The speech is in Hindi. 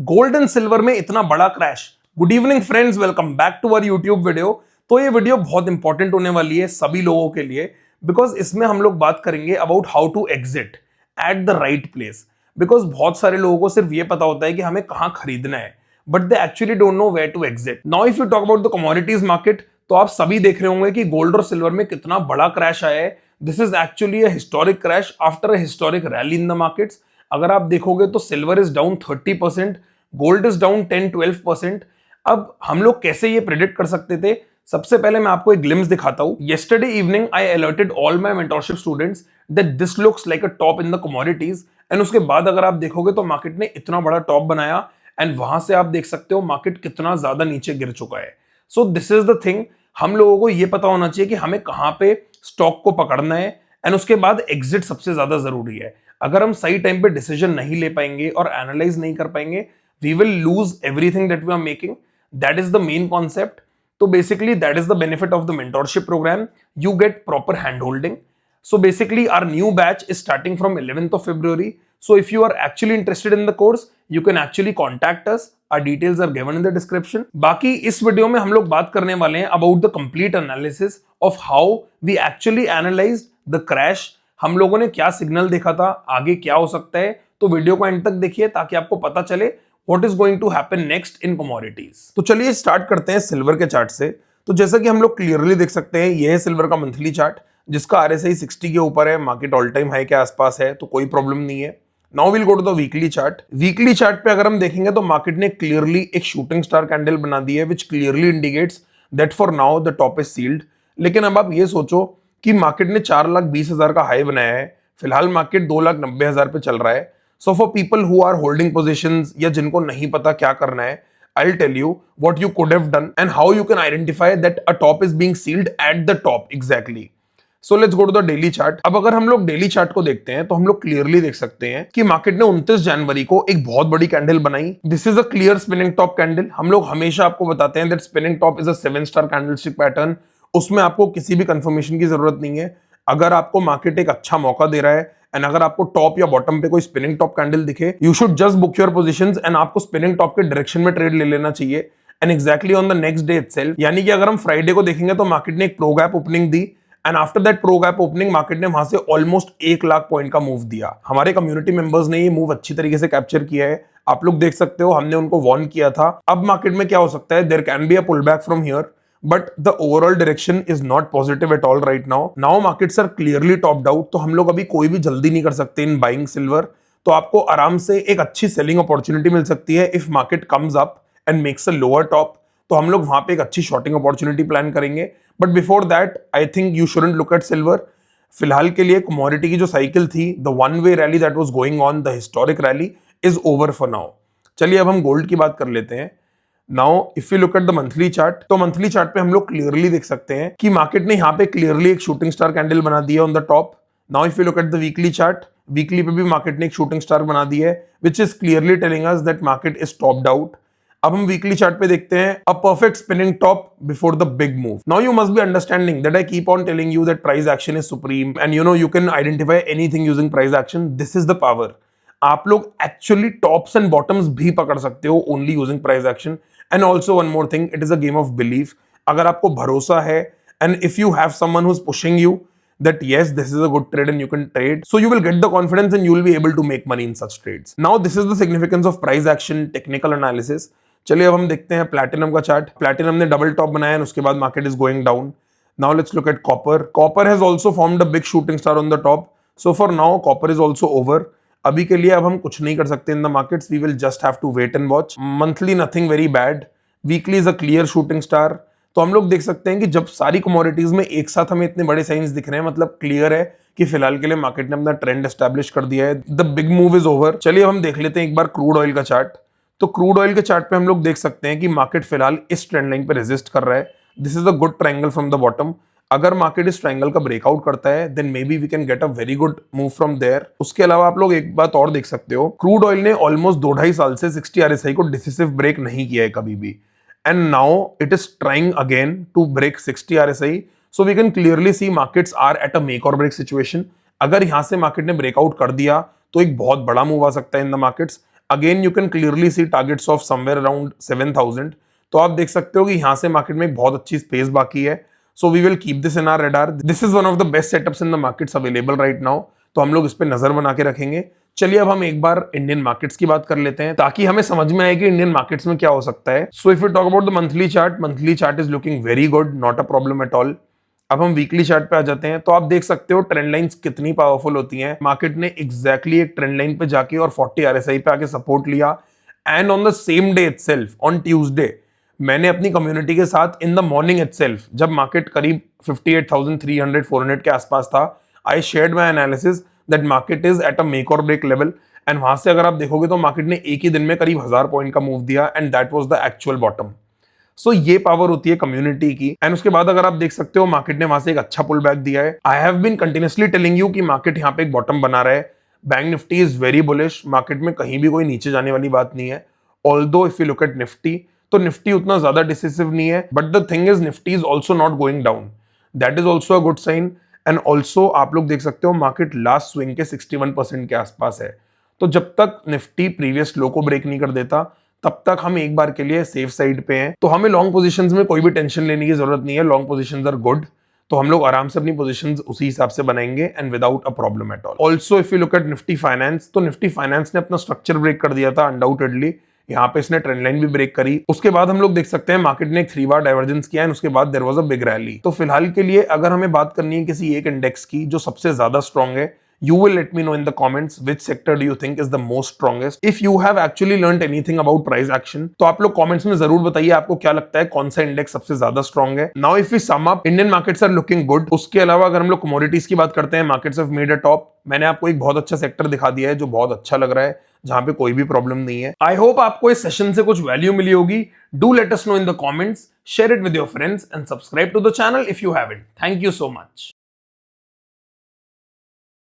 गोल्ड एंड सिल्वर में इतना बड़ा crash. Good evening friends, welcome back to our YouTube video. तो ये वीडियो बहुत इंपॉर्टेंट होने वाली है सभी लोगों के लिए, बिकॉज इसमें हम लोग बात करेंगे about how to exit at the right place. Because बहुत सारे लोगों को सिर्फ ये पता होता है कि हमें कहां खरीदना है, but they actually don't know where to exit. Now if you talk about the commodities market, तो आप सभी देख रहे होंगे कि गोल्ड और सिल्वर में कितना बड़ा क्रैश आया है। This is actually a historic crash after a historic rally in the markets. अगर आप देखोगे तो silver is down 30%, gold is down 10-12%। अब हम लोग कैसे ये प्रेडिक्ट कर सकते थे? सबसे पहले मैं आपको एक ग्लिम्स दिखाता हूं। Yesterday evening I alerted all my mentorship students that this looks like a top in the commodities, and उसके बाद अगर आप देखोगे तो मार्केट ने इतना बड़ा टॉप बनाया, एंड वहां से आप देख सकते हो मार्केट कितना ज्यादा नीचे गिर चुका है। So this is the thing, हम लोगों को ये पता होना चाहिए कि हमें कहां पे स्टॉक को पकड़ना है, एंड उसके बाद एग्जिट सबसे ज्यादा जरूरी है। अगर हम सही टाइम पे डिसीजन नहीं ले पाएंगे और एनालाइज नहीं कर पाएंगे, we will lose everything that we are making. That is the main concept. So basically that is the benefit of the mentorship program. You get proper hand holding. So basically our new batch is starting from 11th of February. So if you are actually interested in the course, you can actually contact us. Our details are given in the description. बाकी इस वीडियो में हम लोग बात करने वाले हैं about the complete analysis of how we actually analyzed the crash. हम लोगों ने क्या सिग्नल देखा था, आगे क्या हो सकता है। तो वीडियो को एंड तक देखिए ताकि आपको पता चले What is going to happen next in commodities। तो चलिए स्टार्ट करते हैं सिल्वर के चार्ट से। तो जैसा कि हम लोग क्लियरली देख सकते हैं, यह है सिल्वर का मंथली चार्ट जिसका आरएसआई 60 के ऊपर है, मार्केट ऑल टाइम हाई के आसपास है, तो कोई प्रॉब्लम नहीं है। Now will go to the weekly chart. Weekly chart पे अगर हम देखेंगे तो मार्केट ने क्लियरली एक शूटिंग स्टार कैंडल बना दी है, which clearly indicates that for now the top is sealed. लेकिन अब आप ये सोचो कि मार्केट ने 4,20,000 का हाई बनाया है, फिलहाल मार्केट 2,90,000 पे चल रहा है। So for people who are holding positions या जिनको नहीं पता क्या करना है, I'll tell you what you could have done and how you can identify that a top is being sealed at the top exactly. So let's go to the daily chart. अब अगर हम लोग डेली चार्ट को देखते हैं तो हम लोग क्लियरली देख सकते हैं कि मार्केट ने 29 जनवरी को एक बहुत बड़ी कैंडल बनाई। This is a clear spinning top candle. हम लोग हमेशा आपको बताते हैं that spinning top is a 7 star candlestick pattern. उसमें आपको किसी भी कंफर्मेशन की जरूरत नहीं है। अगर आपको मार्केट एक अच्छा मौका दे रहा है एंड अगर आपको टॉप या बॉटम पे कोई स्पिनिंग टॉप कैंडल दिखे, you should just book your positions and आपको स्पिनिंग टॉप के डायरेक्शन में ट्रेड ले लेना चाहिए, and exactly on the next day itself. यानी कि अगर हम फ्राइडे को देखेंगे तो मार्केट ने एक pro gap opening the, and after that pro gap opening market ने वहां से ऑलमोस्ट 1 लाख पॉइंट का मूव दिया। हमारे कम्युनिटी मेंबर्स ने ये मूव अच्छी तरीके से कैप्चर किया है, आप लोग देख सकते हो, हमने उनको वार्न किया था। अब मार्केट में क्या हो सकता है, there can be a pull back from here, but the overall direction is not positive at all right now. Now markets are clearly topped out, तो हम लोग अभी कोई भी जल्दी नहीं कर सकते इन बाइंग सिल्वर। तो आपको आराम से एक अच्छी सेलिंग अपॉर्चुनिटी मिल सकती है if market comes up and makes a lower top, तो हम लोग वहां पे एक अच्छी शॉर्टिंग अपॉर्चुनिटी प्लान करेंगे। But before that I think you shouldn't look at silver. फिलहाल के लिए कमोडिटी की जो साइकिल थी, the one way rally that was going on, the historic rally is over for now. चलिए अब हम गोल्ड की बात कर लेते हैं। Now if you look at the monthly chart, तो मंथली चार्ट पे हम लोग क्लियरली देख सकते हैं कि मार्केट ने यहाँ पे क्लियरली एक शूटिंग स्टार कैंडल बना दी है on the top. Now if you look at the weekly chart, weekly पे भी मार्केट ने एक शूटिंग स्टार बना दी है, which is clearly telling us that market is topped out. अब हम वीकली चार्ट पे देखते हैं a perfect spinning top before the big move. Now you must be understanding that I keep on telling you that price action is supreme, and you know you can identify anything using price action. This is the power. आप लोग एक्चुअली टॉप्स एंड बॉटम्स भी पकड़ सकते हो only using price action. And also one more thing, it is a game of belief. अगर आपको भरोसा है and if you have someone who is pushing you that yes, this is a good trade and you can trade, so you will get the confidence and you will be able to make money in such trades. Now this is the significance of price action, technical analysis. चलिए अब हम देखते हैं प्लैटिनम का चार्ट। प्लैटिनम ने डबल टॉप बनाया और उसके बाद market is going down. Now let's look at copper. Copper has also formed a big shooting star on the top, so for now copper is also over. अभी के लिए अब हम कुछ नहीं कर सकते in the markets, we will just have to wait and watch. Monthly nothing very bad, weekly is a clear shooting star. तो हम लोग देख सकते हैं कि जब सारी कमोडिटीज में एक साथ हमें इतने बड़े साइंस दिख रहे हैं, मतलब क्लियर है कि फिलहाल के लिए मार्केट ने अपना ट्रेंड एस्टैब्लिश कर दिया है, the big move is over. चलिए अब हम देख लेते हैं एक बार क्रूड ऑयल का चार्ट। तो क्रूड ऑयल के चार्ट पे हम लोग देख सकते हैं कि मार्केट फिलहाल इस ट्रेंड लाइन पे रेजिस्ट कर रहा है। This is a good triangle from the bottom. अगर मार्केट इस ट्रायंगल का ब्रेकआउट करता है then may be we can get a very good move from there. उसके अलावा आप लोग एक बात और देख सकते हो, क्रूड ऑयल ने ऑलमोस्ट 2-2.5 साल से 60 RSI को डिसिसिव ब्रेक नहीं किया है कभी भी, and now it is trying again to break 60 RSI. So we can clearly see markets are at a make or break situation. अगर यहां से मार्केट ने ब्रेकआउट कर दिया तो एक बहुत बड़ा मूव आ सकता है इन the markets. Again you can clearly see targets of somewhere around 7,000। तो आप देख सकते हो कि यहाँ से मार्केट में एक बहुत अच्छी स्पेस बाकी है। So we will keep this in our radar. This is one of the best setups in the markets available right now. तो हम लोग इस पे नजर बना के रखेंगे। चलिए अब हम एक बार इंडियन मार्केट्स की बात कर लेते हैं ताकि हमें समझ में आए कि इंडियन मार्केट्स में क्या हो सकता है। So if you talk about the monthly chart is looking very good, not a problem at all. अब हम वीकली चार्ट पे आ जाते हैं। तो आप देख सकते हो ट्रेंड लाइंस कितनी पावरफुल होती हैं। मार्केट ने एग्जैक्टली एक ट्रेंड लाइन पे जाके और 40 RSI पे आके सपोर्ट लिया and on the same day itself on Tuesday मैंने अपनी कम्युनिटी के साथ इन द मॉर्निंग इटसेल्फ जब मार्केट करीब 58,300 400 के आसपास था, I shared my analysis that market is at a make और ब्रेक लेवल। एंड वहां से अगर आप देखोगे तो मार्केट ने एक ही दिन में करीब 1000 पॉइंट का मूव दिया and that was the actual bottom. So ये पावर होती है कम्युनिटी की। एंड उसके बाद अगर आप देख सकते हो मार्केट ने वहां से एक अच्छा पुल बैक दिया है। I have been continuously telling you कि मार्केट यहाँ पे एक बॉटम बना रहा है। Bank Nifty is very bullish, market में कहीं भी कोई नीचे जाने वाली बात नहीं है। Although if you look at Nifty तो निफ्टी उतना ज्यादा डिसिसिव नहीं है, but the thing is Nifty is also not going down, that is also a good sign. And also आप लोग देख सकते हो मार्केट लास्ट स्विंग के 61% के आसपास है। तो जब तक निफ्टी प्रीवियस लो को ब्रेक नहीं कर देता तब तक हम एक बार के लिए सेफ साइड पे हैं। तो हमें लॉन्ग पोजीशंस में कोई भी टेंशन लेने की जरूरत नहीं है। Long positions are good. तो हम लोग आराम से अपनी पोजीशंस उसी हिसाब से बनाएंगे and without a problem at all. Also if you look at Nifty finance तो निफ्टी फाइनेंस ने अपना स्ट्रक्चर ब्रेक कर दिया था अनडाउटेडली। यहाँ पे इसने ट्रेंड लाइन भी ब्रेक करी। उसके बाद हम लोग देख सकते हैं मार्केट ने एक 3 बार डाइवर्जेंस किया एंड उसके बाद there was a big rally. तो फिलहाल के लिए अगर हमें बात करनी है किसी एक इंडेक्स की जो सबसे ज्यादा स्ट्रॉन्ग है, you will let me know in the comments which sector do you think is the most strongest. If you have actually learned anything about price action तो आप लोग comments में जरूर बताइए आपको क्या लगता है कौन सा इंडेक्स सबसे ज्यादा स्ट्रॉन्ग है। Now if we sum up, Indian markets are looking good. उसके अलावा अगर हम लोग commodities की बात करते हैं, markets have made a top. मैंने आपको एक बहुत अच्छा सेक्टर दिखा दिया है जो बहुत अच्छा लग रहा है, जहां पे कोई भी प्रॉब्लम नहीं है। आई होप आपको इस सेशन से कुछ वैल्यू मिली होगी। Do let us know in the comments, share it with your friends and subscribe to the channel if you haven't. Thank you so much.